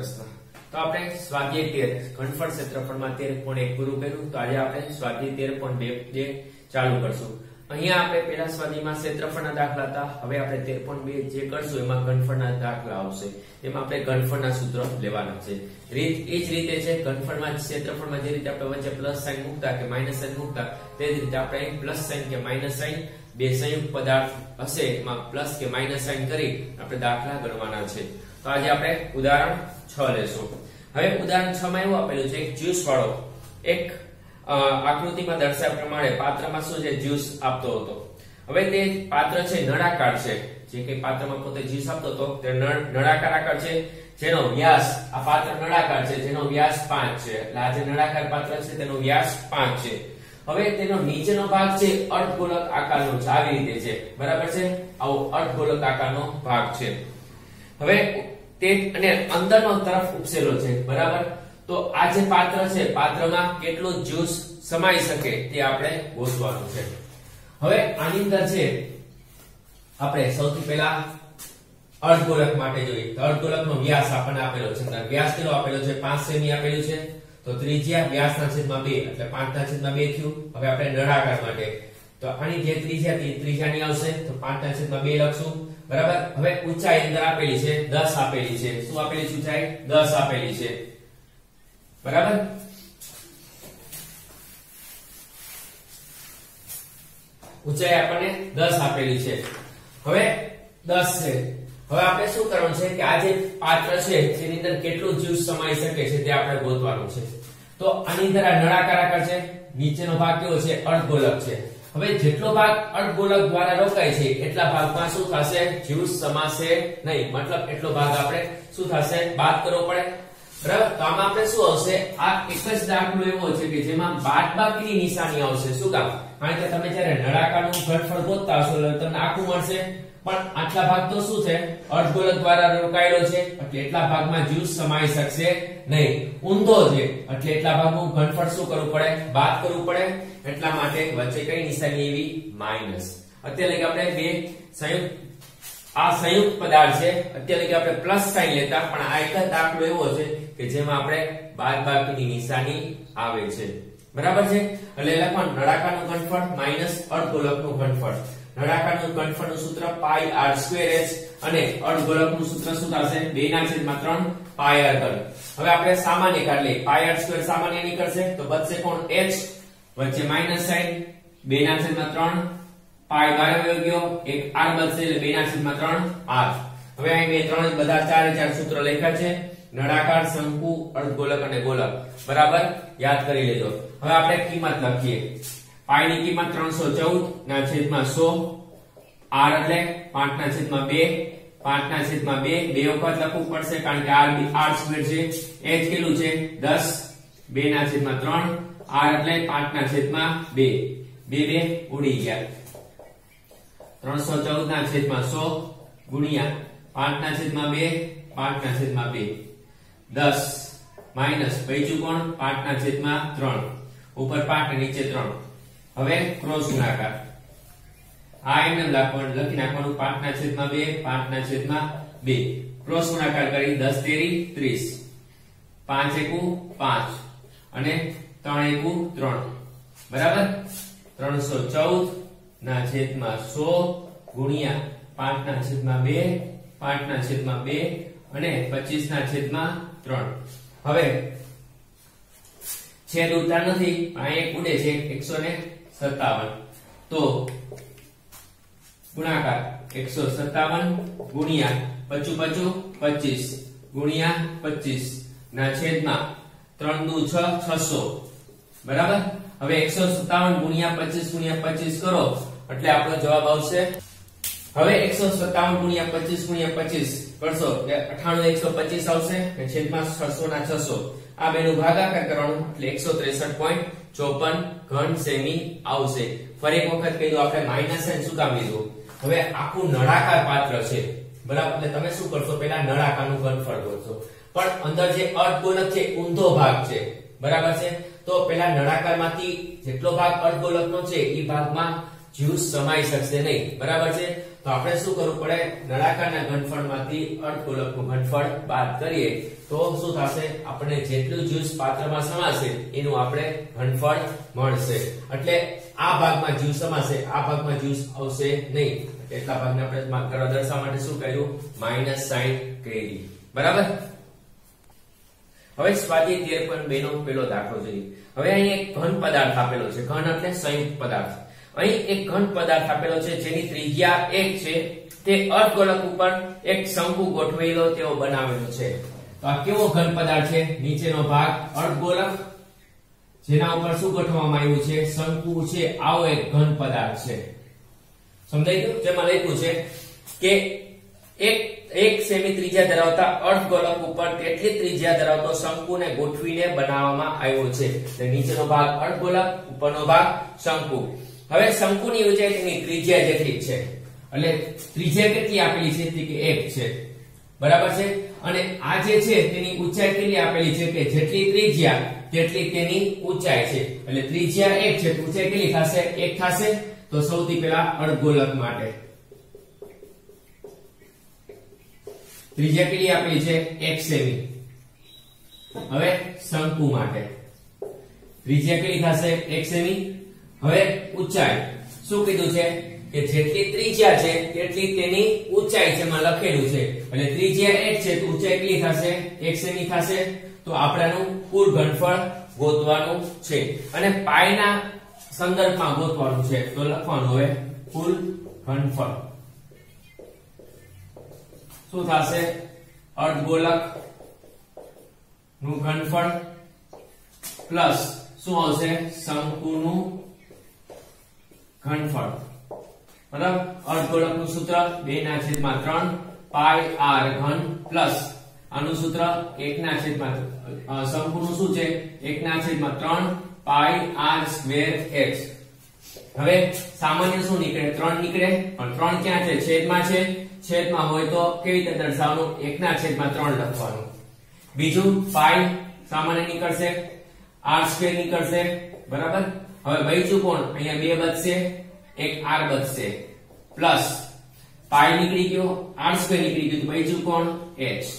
પ્રશ્ન તો આપણે સ્વાધ્યાય 13 ઘનફળ ક્ષેત્રફળમાં 13.1 પૂરું કર્યું તો આજે આપણે સ્વાધ્યાય 13.2 ચાલુ કરશું। અહીંયા આપણે પહેલા સ્વાધ્યાયમાં ક્ષેત્રફળના દાખલા હતા, હવે આપણે 13.2 જે કરશું એમાં ઘનફળના દાખલા આવશે, એમાં આપણે ઘનફળના સૂત્ર લેવાના છે। રીત એ જ રીતે છે, ઘનફળમાં ક્ષેત્રફળમાં જે રીતે આપણે વચ્ચે પ્લસ સાઇન મૂકતા કે માઈનસ સાઇન મૂકતા તે જ રીતે આપણે અહીં પ્લસ સાઇન કે માઈનસ સાઇન બે સંયુક્ત પદાર્થ હશે એમાં પ્લસ કે માઈનસ સાઇન કરી આપણે દાખલા ગણવાના છે। તો આજે આપણે ઉદાહરણ 6 લેશું। હવે ઉદાહરણ 6 માં એવું આપેલું છે એક જ્યુસ વાળો એક આકૃતિમાં દર્શાવ્યા પ્રમાણે પાત્રમાં શું છે જ્યુસ આપતો હતો। હવે તે પાત્ર છે નળાકાર છે, જે કે પાત્રમાં પોતે જ્યુસ આપતો હતો તે નળાકાર આકાર છે, જેનો વ્યાસ આ પાત્ર નળાકાર છે જેનો વ્યાસ 5 છે, એટલે આ જે નળાકાર પાત્ર છે તેનો વ્યાસ 5 છે। હવે તેનો નીચેનો ભાગ છે અર્ધગોળક આકારનો છે, આવી રીતે છે, બરાબર છે, આવો અર્ધગોળક આકારનો ભાગ છે। હવે તે અને અંદરનો તરફ ઉપસેલો છે, બરાબર। તો આ જે પાત્ર છે પાત્રમાં કેટલું જ્યુસ સમાઈ શકે તે આપણે ગોતવાનું છે। હવે આની અંદર છે આપણે સૌથી પહેલા અર્ધગોળક માટે જોઈએ તો અર્ધગોળકનો વ્યાસ આપણને આપેલો છે, વ્યાસ કેટલો આપેલો છે 5 સેમી આપેલું છે, તો ત્રિજ્યા વ્યાસના છેદમાં 2 એટલે 5 ના છેદમાં 2 થયું। હવે આપણે નળાકાર માટે તો આની જે ત્રિજ્યા તે ત્રિજ્યાની આવશે તો 5 ના છેદમાં 2 લખશું, બરાબર। હવે ઊંચાઈ અંદર આપેલી છે 10 આપેલી છે, શું આપેલી છે ઊંચાઈ 10 આપેલી છે, બરાબર। ઊંચાઈ આપણને 10 આપેલી છે। હવે 10 છે, હવે આપણે શું કરવાનું છે કે આ જે પાત્ર છે તેની અંદર કેટલું જ્યુસ સમાઈ શકે છે તે આપણે ગોતવાનું છે। તો આની અંદર આ નળાકાર આકાર છે, નીચેનો ભાગ કેવો છે અર્ધગોળક છે। હવે જેટલો ભાગ અર્ધગોળક દ્વારા રોકાય છે એટલા ભાગમાં શું થશે જ્યુસ સમાશે નહીં, મતલબ એટલો ભાગ આપણે શું થશે બાદ કરવો પડે, બરાબર। તો આમાં આપણે શું આવશે આ એક જ દાખલો એવો છે કે જેમાં બાદબાકીની નિશાની આવશે, શું કામ કારણ કે તમે જ્યારે નળાકારનું ઘનફળ ગોતતા હશો એટલે તમને આખું મળશે, પણ આટલા ભાગ તો શું છે અર્ધગોળક દ્વારા રોકાયેલો છે એટલે એટલા ભાગમાં જ્યુસ સમાઈ શકશે નહીં, ઊંધો છે એટલે એટલા ભાગનું ઘનફળ શું કરવું પડે બાદ કરવું પડે, એટલા માટે વચ્ચે કઈ નિશાની એવી માઈનસ। અત્યારે કે આપણે બે સંયુક્ત આ સંયુક્ત પદાર્થ છે, અત્યારે કે આપણે પ્લસ સાઇન લેતા, પણ આ એક દાખલો એવો છે કે જેમાં આપણે બાદબાકીની નિશાની આવે છે, બરાબર છે। એટલે લખવાનું નળાકારનું ઘનફળ માઈનસ અર્ધગોળકનું ઘનફળ। નળાકારનું ઘનફળનું સૂત્ર પાઈ r સ્ક્વેર h અને અર્ધગોળકનું સૂત્ર શું થશે 2/3 પાઈ r ઘન। હવે આપણે સામાન્ય કાઢ લઈએ, પાઈ r સ્ક્વેર સામાન્ય નીકળશે તો બચશે કોણ h, વચ્ચે માઈનસ સાઇન 2/3 પાઈ બાર ગયો, એક r બચશે એટલે 2/3 r। હવે અહીં બે ત્રણ બધા ચાર સૂત્ર લખ્યા છે, નળાકાર, શંકુ, અર્ધગોળક અને ગોળક, બરાબર યાદ કરી લેજો। હવે આપણે કિંમત લખીએ, પાઈ ની કિંમત 314 ના છેદમાં 100, r એટલે 5 ના છેદમાં 2, 5 ના છેદમાં 2 બે વખત લખવું પડશે કારણ કે r સ્ક્વેર છે, h કેટલું છે 10, 2 ના છેદમાં 3, r એટલે 5 ના છેદમાં 2, બે ઉડી ગયા, 314 ના છેદમાં 100 ગુણ્યા 5 ના છેદમાં 2, 5 ના છેદમાં 2, 10 માઈનસ બચ્યું કોણ 5 ના છેદમાં 3, ઉપર 5 નીચે 3। હવે ક્રોસ ગુણાકાર આ એમને લખી નાખવાનું 5 ના છેદમાં 2, 5 ના છેદમાં 2, ક્રોસ ગુણાકાર કરી 10 તેરી 30, 5 એકુ 5 અને 3 એકુ 3, બરાબર। 314 ના છેદમાં 100 ગુણ્યા 5 ના છેદમાં 2, 5 ના છેદમાં 2 અને 25 ના છેદમાં 3। હવે છેદ ઉડતા નથી, આ એક ઉડે છે 157, તો ગુણાકાર 157 ગુણ્યા 25 25 ગુણ્યા 25 ના છેદમાં 3 દુ 6 600, બરાબર। હવે 157 ગુણ્યા 25 ગુણ્યા 25 કરો એટલે આપણો જવાબ આવશે, હવે 157 ગુણ્યા 25 ગુણ્યા 25 કરશો એટલે 98 125 આવશે અને છેદમાં 600 ના 600 આ બેનું ભાગાકાર કરવાનું એટલે 163.54 ઘન સેમી આવશે। ફરી એક વખત કહી દો, આપણે માઈનસ સાઇન શું કામ લીધું, હવે આખું નળાકાર પાત્ર છે, બરાબર, એટલે તમે શું કરશો પહેલા નળાકારનું ઘનફળ ગોતશો, પણ અંદર જે અર્ધગોળક છે ઊંધો ભાગ છે, બરાબર છે, તો પહેલા નળાકારમાંથી જેટલો ભાગ અર્ધગોળકનો છે એ ભાગમાં જ્યુસ સમાઈ શકશે નહીં, બરાબર છે? તો આપણે શું કરવું પડે, નળાકારના ઘનફળમાંથી અર્ધગોળકનું ઘનફળ બાદ કરીએ તો શું થશે, આપણે જેટલું જ્યુસ પાત્રમાં સમાશે એનું આપણે ઘનફળ મળશે. એટલે આ ભાગમાં જ્યુસ સમાશે, આ ભાગમાં જ્યુસ આવશે નહીં, એટલા ભાગને આપણે દર્શાવવા માટે શું કર્યું, માઈનસ સાઈન કરી, બરાબર? હવે સ્વાધ્યાય 13.2 નો પેલો દાખલો જોઈએ. હવે અહીં એક ઘન પદાર્થ આપેલો છે, ઘન એટલે સંયુક્ત પદાર્થ. અહીં એક ઘન પદાર્થ આપેલો છે જેની ત્રિજ્યા 1 છે, તે અર્ધગોળક ઉપર એક શંકુ ગોઠવેલો તેવો બનાવેલો છે. તો આ કેવો ઘન પદાર્થ છે, નીચેનો ભાગ અર્ધગોળક, જેના ઉપર શું ગોઠવવામાં આવ્યું છે, શંકુ છે, આવો એક ઘન પદાર્થ છે. સમજાઈ ગયું? જેમાં લખ્યું છે કે એક સેમી ત્રિજ્યા ધરાવતા અર્ધગોળક ઉપર તેટલી ત્રિજ્યા ધરાવતો શંકુને ગોઠવીને બનાવવામાં આવ્યો છે. એટલે નીચેનો ભાગ અર્ધગોળક, ઉપરનો ભાગ શંકુ. હવે શંકુની ઊંચાઈ તેની ત્રિજ્યા જેટલી છે, એટલે ત્રિજ્યા કેટલી આપેલી છે, કે 1 છે, બરાબર છે? અને આ જે છે તેની ઊંચાઈ કેટલી આપેલી છે, કે જેટલી ત્રિજ્યા તેટલી તેની ઊંચાઈ છે. એટલે ત્રિજ્યા 1 છે, તો ઊંચાઈ કેટલી થશે, 1 થશે. તો સૌથી પહેલા અર્ધગોળક માટે ત્રિજ્યા કેટલી આપેલી છે, 1 સેમી. હવે શંકુ માટે ત્રિજ્યા કેટલી થશે, 1 સેમી. હવે ઊંચાઈ શું કીધું છે, કે જેટલી ત્રિજ્યા છે તેટલી તેની ઊંચાઈ છે, માં લખેલું છે. એટલે ત્રિજ્યા 1 છે તો ઊંચાઈ કેટલી થશે, 1 સેમી થશે. તો આપણાનું કુલ ઘનફળ ગોતવાનું છે અને પાઈના સંદર્ભમાં ગોતવાનું છે. તો લખવાનું હવે કુલ ઘનફળ શું થશે, અર્ધગોળક નું ઘનફળ પ્લસ શું આવશે, શંકુનું ઘનફળ, બરાબર? અર્ધગોળક નું સૂત્ર 2/3 પાઈ r ઘન પ્લસ આનું સૂત્ર 1/, શંકુનું શું છે, 1/3 પાઈ r સ્ક્વેર x. હવે સામાન્ય શું નીકળે, 3 નીકળે, પણ 3 ક્યાં છે, છેદમાં છે. છેદમાં હોય તો કેવી રીતે દર્શાવવાનું, 1/3 લખવાનું. બીજું પાઈ સામાન્ય નીકળશે, r સ્ક્વેર નીકળશે, બરાબર? હવે બચ્યું કોણ, અહીંયા 2 બચશે, એક r બચશે, પ્લસ પાઈ નીકળી ગયો, r સ્ક્વેર નીકળી ગયું, તો બચ્યું કોણ, h.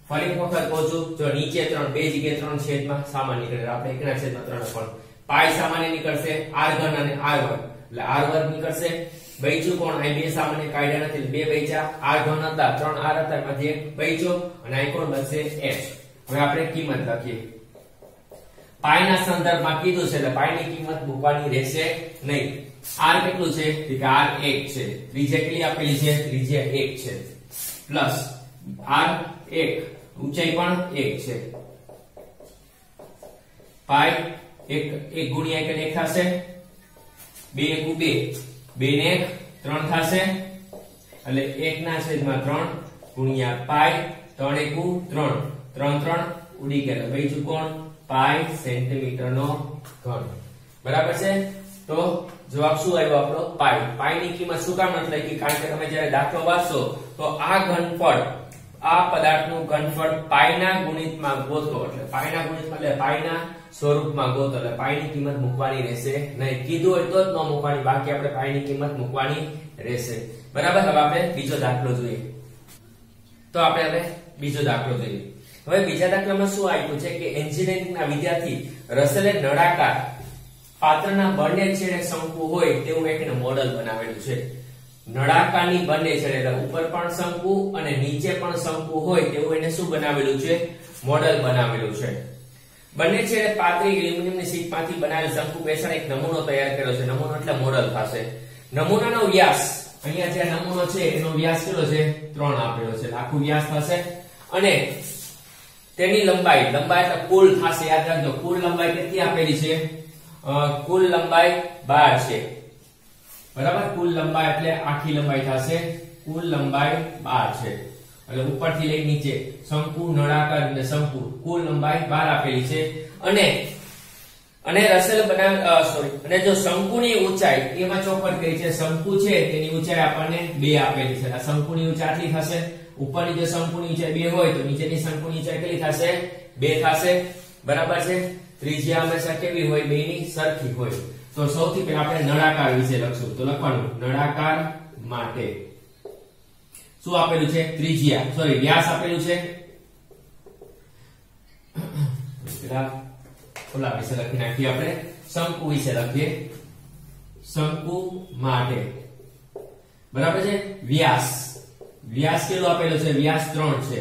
ફરી એક વખત કહું છું, જો નીચે 3, બે જગ્યાએ 3 છેદમાં સામાન્ય નીકળે, આપણે 1/3 લખવાનું. પાઈ સામાન્ય નીકળશે, r ઘન અને r વર્ગ, એટલે r વર્ગ નીકળશે. બચ્યું કોણ, અહીં 2 સામાન્ય કાઢ્યા નથી, 2 બચ્યા, r ઘન હતા, 3 r હતા, એમાંથી એક બચ્યો અને અહીં કોણ બચશે, h. હવે આપણે કિંમત લખીએ. પાઈના સંદર્ભમાં કીધું છે એટલે પાઈની કિંમત મૂકવાની રહેશે નહીં. r કેટલું છે, કે r 1 છે, ત્રિજ્યા કેટલી આપેલી છે, ત્રિજ્યા 1 છે, પ્લસ r 1, ઊંચાઈ પણ 1 છે, પાઈ 1 ગુણ્યા 1 થશે, 2 × 2, 2 ને 1 3 થશે, એટલે 1/3 ગુણ્યા પાઈ, 3 × 3, 3 ઉડી ગયા, બચ્યું કોણ, પાઈ સેન્ટીમીટર નો ઘન, બરાબર છે? તો જવાબ શું આવ્યો આપણો, પાઈ. પાઈની કિંમત શું કામ નથી લખી, કારણ કે તમે જ્યારે દાખલો વાંચશો તો આ ઘનફળ, આ પદાર્થનું ઘનફળ પાઈના ગુણિતમાં ગોતો, એટલે પાઈના ગુણિતમાં એટલે પાઈના સ્વરૂપમાં ગોતો, એટલે પાઈની કિંમત મૂકવાની રહેશે નહીં. કીધું હોય તો જ ન મૂકવાની, બાકી આપણે પાઈની કિંમત મૂકવાની રહેશે, બરાબર? હવે આપણે બીજો દાખલો જોઈએ. તો આપણે હવે બીજો દાખલો જોઈએ. હવે બીજા દાખલામાં શું આપ્યું છે કે એન્જિનિયરિંગના વિદ્યાર્થી રસેલે નળાકાર પાત્રના બંને છેડે શંકુ હોય તેવું એક મોડેલ બનાવેલું છે. નળાકારની બંને છેડે, એટલે ઉપર પણ શંકુ અને નીચે પણ શંકુ હોય તેવું એને શું બનાવેલું છે, મોડેલ બનાવેલું છે. બંને છેડે પાતળી એલ્યુમિનિયમની શીટમાંથી બનાવેલ શંકુ બેસાડી એક નમૂનો તૈયાર કર્યો છે. નમૂનો એટલે મોડેલ થશે. નમૂનાનો વ્યાસ, અહીંયા જે નમૂનો છે એનો વ્યાસ કેટલો છે, 3 આપેલો છે, આખું વ્યાસ થશે. અને તેની લંબાઈ એટલે કુલ થશે, યાદ રાખજો, કુલ લંબાઈ કેટલી આપેલી છે, કુલ લંબાઈ 12 છે, બરાબર? કુલ લંબાઈ એટલે આખી લંબાઈ થશે, કુલ લંબાઈ 12 છે. એટલે ઉપરથી લઈ નીચે શંકુ, નળાકાર અને શંકુ, કુલ લંબાઈ 12 આપેલી છે. અને રસેલ અને જો શંકુની ઊંચાઈ એમાં ચોપડ કરી છે, શંકુ છે તેની ઊંચાઈ આપણને 2 આપેલી છે. આ શંકુની ઊંચાઈ આટલી થશે, ઉપરની જે શંકુની ઊંચાઈ 2 હોય તો નીચેની શંકુની ઊંચાઈ કેટલી થશે, 2 થશે, બરાબર છે? ત્રિજ્યા હંમેશા કેવી હોય? બેની સરખી હોય. તો સૌથી પહેલા આપણે નળાકાર વિશે લખશું. તો લખવાનું નળાકાર માટે શું આપેલું છે? ત્રિજ્યા, સોરી વ્યાસ આપેલું છે. ઓલા વિશે લખી નાખીએ આપણે, શંકુ વિશે લખીએ. શંકુ માટે બરાબર છે. વ્યાસ, વ્યાસ કેટલો આપેલો છે? વ્યાસ 3 છે.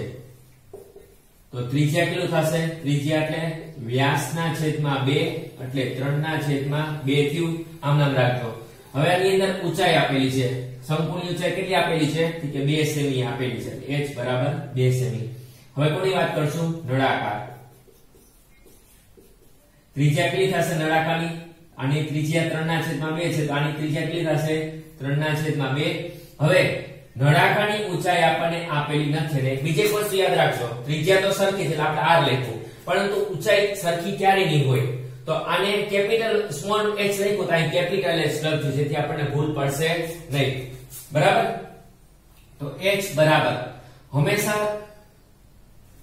તો ત્રિજ્યા કેટલું થશે? ત્રિજ્યા એટલે વ્યાસના છેદમાં 2 એટલે 3 ના છેદમાં 2 થયું. આમ નામ રાખજો. હવે આની અંદર ઊંચાઈ આપેલી છે. શંકુની ઊંચાઈ કેટલી આપેલી છે? કે 2 સેમી આપેલી છે. h બરાબર 2 સેમી. હવે કોની વાત કરશું? નળાકાર. ત્રિજ્યા કેટલી થશે નળાકારની? આની ત્રિજ્યા 3 ના છેદમાં 2 છે, તો આની ત્રિજ્યા કેટલી થશે? 3 ના છેદમાં 2. હવે નળાકારની ઊંચાઈ આપણને આપેલી નથી ને બીજી એક વસ્તુ યાદ રાખજો, ત્રિજ્યા તો સરખી છે એટલે આપણે r લખ્યું, પરંતુ ઊંચાઈ સરખી ક્યારે નહીં હોય. તો આને કેપિટલ સ્મોલ h લખ્યું તો અહીં કેપિટલ h લખ્યું, જેથી આપણને ભૂલ પડશે નહીં. બરાબર? તો h બરાબર હંમેશા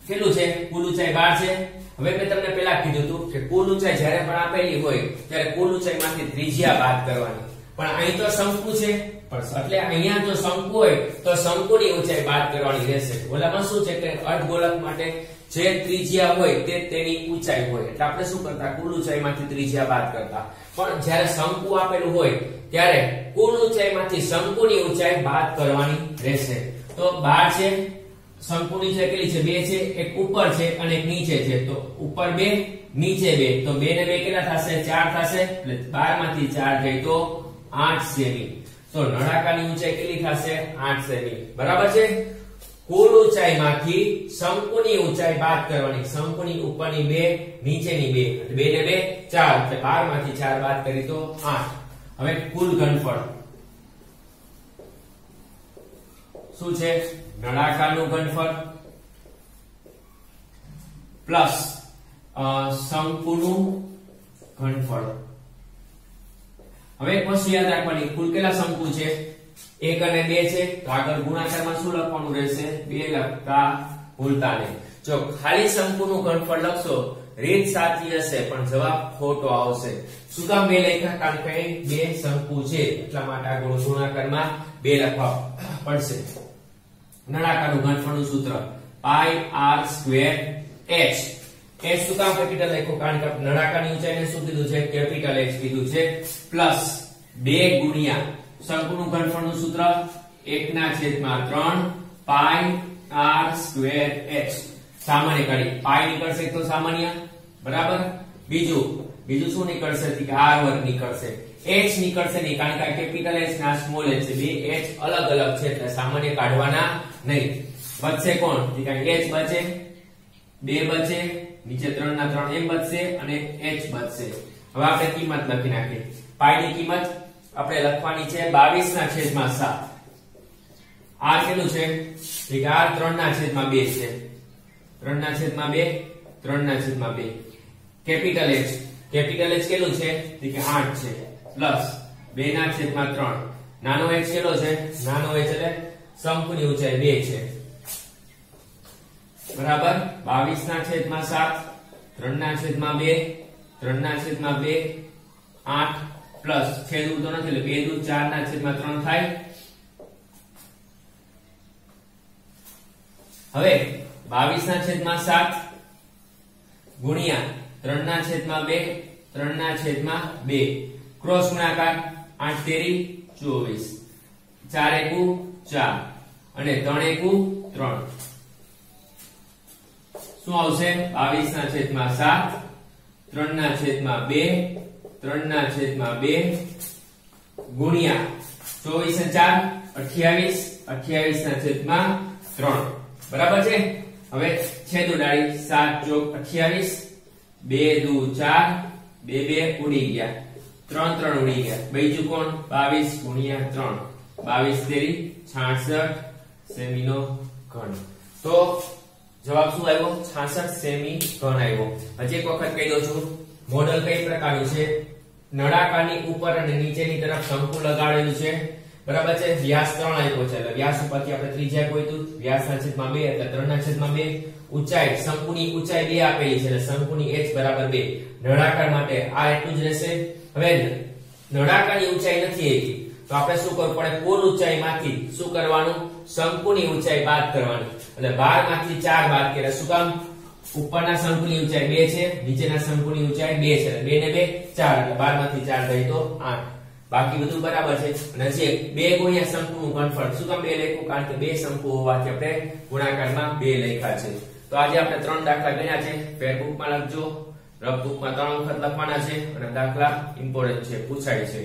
કેટલું છે? કુલ ઊંચાઈ 12 છે. હવે મેં તમને પહેલા કીધું હતું કે કુલ ઊંચાઈ જ્યારે પણ આપેલી હોય ત્યારે કુલ ઊંચાઈમાંથી ત્રિજ્યા બાદ કરવાની. પણ અહીં તો શંકુ છે, પણ એટલે અહીંયા જો શંકુ હોય તો શંકુની ઊંચાઈ બાદ કરવાની રહેશે. ઓલામાં શું છે કે અર્ધગોળક માટે જે ત્રિજ્યા હોય તે તેની ઊંચાઈ હોય, એટલે આપણે શું કરતા? કુલ ઊંચાઈમાંથી ત્રિજ્યા બાદ કરતા. પણ જ્યારે શંકુ આપેલું હોય ત્યારે કુલ ઊંચાઈમાંથી શંકુની ઊંચાઈ બાદ કરવાની રહેશે. તો 12 છે, શંકુની ઊંચાઈ કેટલી છે? 2 છે. એક ઉપર છે અને એક નીચે છે. તો ઉપર 2, નીચે 2, તો 2 ને 2 કેટલા થશે? 4 થશે. એટલે 12 માંથી 4 જાય તો 8 સેમી. તો નળાકારની ઊંચાઈ કેટલી થશે? 8 સેમી. બરાબર છે? કુલ ઊંચાઈમાંથી શંકુની ઊંચાઈ બાદ કરવાની. શંકુની ઉપરની 2, નીચેની 2, 2 ને 2 4, એટલે 12 માંથી 4 બાદ કરી તો 8. હવે કુલ ઘનફળ શું છે? નળાકારનું ઘનફળ પ્લસ શંકુનું ઘનફળ. હવે એક વસ્તુ યાદ રાખવાની, કુલ કેટલા શંકુ છે? 1 અને 2 છે. તો આગળ ગુણાકારમાં શું લખવાનું રહેશે? 2 લખતા ભૂલતા નહીં. જો ખાલી શંકુનું ઘનફળ લખશો રીત સાચી હશે પણ જવાબ ખોટો આવશે. શું કામ 2 લખ્યા? કારણ કે 2 શંકુ છે એટલા માટે આગળ ગુણાકારમાં 2 લખવા પડશે. નળાકારનું ઘનફળનું સૂત્ર પાઈ r સ્ક્વેર h. h શું કામ કેપિટલ લખ્યું? કારણ કે નળાકારની ઊંચાઈને શું કીધું છે? કેપિટલ h કીધું છે. પ્લસ 2 ગુણ્યા શંકુનું ઘનફળનું સૂત્ર 1/3 પાઈ r સ્ક્વેર h. સામાન્ય કાઢી પાઈ નીકળશે તો સામાન્ય. બરાબર? બીજું શું નીકળશે? કે r વર્ગ નીકળશે. h નીકળશે નહીં, કારણ કે કેપિટલ h ના સ્મોલ h છે. બે h અલગ અલગ છે એટલે સામાન્ય કાઢવાના નહીં. બચશે કોણ? કે h બચે, 2 બચે, નીચે 3 ના 3 એમ બચશે અને h બચશે. હવે આપણે કિંમત લખી નાખીએ. પાઈ ની કિંમત આપણે લખવાની છે 22/7. r કેટલું છે? કે r 3/2 છે. 3/2, 3/2. કેપિટલ h કેટલું છે? કે 8 છે. પ્લસ 2/3. નાનો h કેટલો છે? નાનો h એટલે શંકુની ઊંચાઈ 2 છે. બરાબર? 22/7, 3/2, 3/2, 8 પ્લસ છેદ તો નથી એટલે 2 દુ 4/3 થાય. હવે 22/7 ગુણ્યા 3/2, 3/2 ક્રોસ ગુણાકાર 8 તેરી 24, 4 એકુ 4 અને 3 એકુ 3. શું આવશે? 22/7, 3/2, 3/2 ગુણ્યા 24 4 28, 28/3. બરાબર છે? હવે છેદ ઉડાડી 7 ચોક 28, 2 દુ 4, 2 ઉડી ગયા, 3 3 ઉડી ગયા. બીજું કોણ? 22 ગુણ્યા 3, 22 તેરી 66 સેમીનો ઘન. તો જવાબ શું આવ્યો? 66 સેમી ઘન આવ્યો. હજી એક વખત કહી દઉં છું, મોડલ કઈ પ્રકારનું છે? નળાકારની ઉપર અને નીચેની તરફ શંકુ લગાડેલું છે. બરાબર છે? વ્યાસ 3 આપ્યો છે એટલે વ્યાસ ઉપરથી આપણે ત્રિજ્યા કોઈતું વ્યાસના છેદમાં 2 એટલે 3/2 ઊંચાઈ શંકુની ઊંચાઈ 2 આપેલી છે એટલે શંકુની h બરાબર 2. નળાકાર માટે આ એટલું જ રહેશે. હવે નળાકારની ઊંચાઈ નથી એકી તો આપણે શું કરવું પડે, કુલ ઊંચાઈમાંથી શું કરવાનું, શંકુની ઊંચાઈ બાદ કરવાની. એટલે 12 માંથી 4 બાદ કર્યા. શું કામ, ઉપરના શંકુની ઊંચાઈ 2 છે, નીચેના શંકુની ઊંચાઈ 2 છે. 2 ને 2 4 એટલે 12 માંથી 4 થાય તો 8. બાકી બધું બરાબર છે. અને જે 2 ગુણ્યા શંકુનું ઘનફળ, શું કામ 2 લખ્યું, કારણ કે 2 શંકુ હોવાથી આપણે ગુણાકારમાં 2 લખ્યા છે. તો આજે આપણે 3 દાખલા ગણ્યા છે. ફેરબુકમાં લખજો, રફબુકમાં 3 વખત લખવાના છે અને દાખલા ઇમ્પોર્ટન્ટ છે, પૂછાય છે.